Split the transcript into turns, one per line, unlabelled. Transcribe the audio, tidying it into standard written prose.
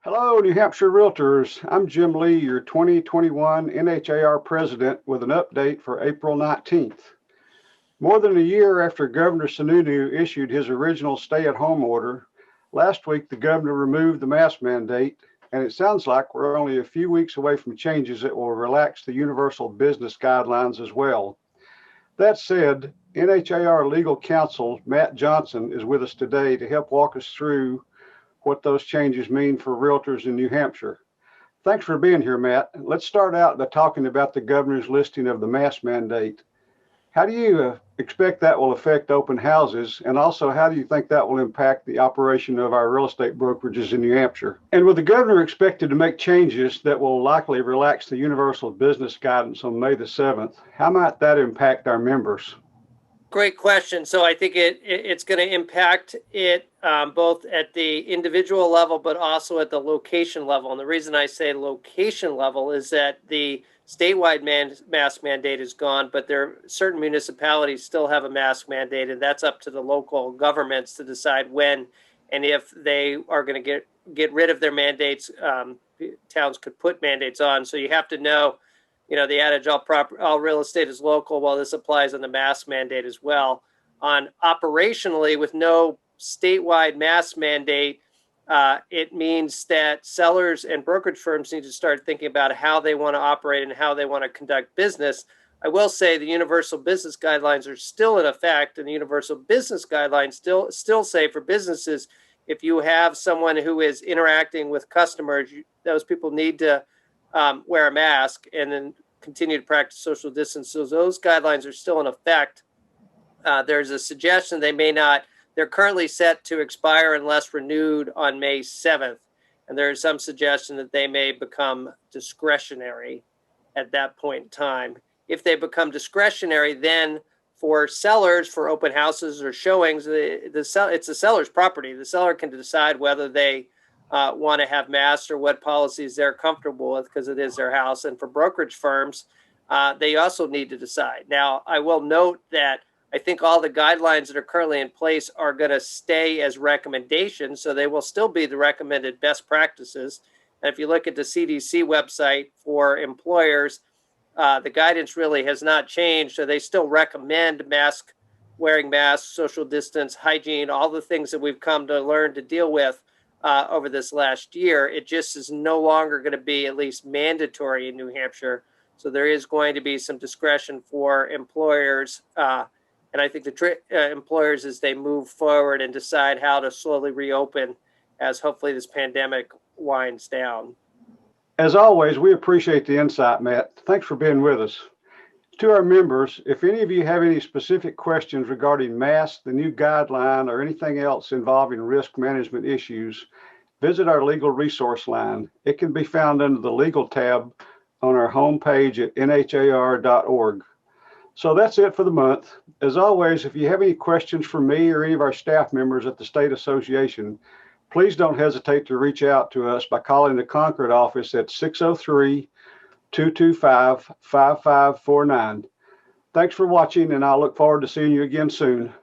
Hello, New Hampshire Realtors. I'm Jim Lee, your 2021 NHAR President, with an update for April 19th. More than a year after Governor Sununu issued his original stay-at-home order, last week the governor removed the mask mandate, and it sounds like we're only a few weeks away from changes that will relax the universal business guidelines as well. That said, NHAR legal counsel Matt Johnson is with us today to help walk us through what those changes mean for realtors in New Hampshire. Thanks for being here, Matt. Let's start out by talking about the governor's listing of the mask mandate. How do you expect that will affect open houses? And also, how do you think that will impact the operation of our real estate brokerages in New Hampshire? And with the governor expected to make changes that will likely relax the universal business guidance on May the 7th, how might that impact our members?
Great question. So I think it's going to impact it both at the individual level, but also at the location level. And the reason I say location level is that the statewide mask mandate is gone, but certain municipalities still have a mask mandate, and that's up to the local governments to decide when and if they are going to get rid of their mandates. Towns could put mandates on. So you have to know, the adage, all real estate is local. Well, this applies on the mask mandate as well. On operationally, with no statewide mask mandate, it means that sellers and brokerage firms need to start thinking about how they want to operate and how they want to conduct business. I will say the universal business guidelines are still in effect, and the universal business guidelines still say for businesses, if you have someone who is interacting with customers, those people need to wear a mask and then continue to practice social distance. So those guidelines are still in effect. There's a suggestion they're currently set to expire unless renewed on May 7th. And there's some suggestion that they may become discretionary at that point in time. If they become discretionary, then for sellers, for open houses or showings, it's the seller's property. The seller can decide whether they want to have masks or what policies they're comfortable with because it is their house. And for brokerage firms, they also need to decide. Now, I will note that I think all the guidelines that are currently in place are going to stay as recommendations, so they will still be the recommended best practices. And if you look at the CDC website for employers, the guidance really has not changed. So they still recommend wearing masks, social distance, hygiene, all the things that we've come to learn to deal with over this last year. It just is no longer going to be at least mandatory in New Hampshire. So there is going to be some discretion for employers. And I think the employers, as they move forward and decide how to slowly reopen as hopefully this pandemic winds down.
As always, we appreciate the insight, Matt. Thanks for being with us. To our members, if any of you have any specific questions regarding masks, the new guideline, or anything else involving risk management issues, visit our legal resource line. It can be found under the legal tab on our homepage at nhar.org. So that's it for the month. As always, if you have any questions for me or any of our staff members at the State Association, please don't hesitate to reach out to us by calling the Concord office at 603-225-5549. Thanks for watching, and I'll look forward to seeing you again soon.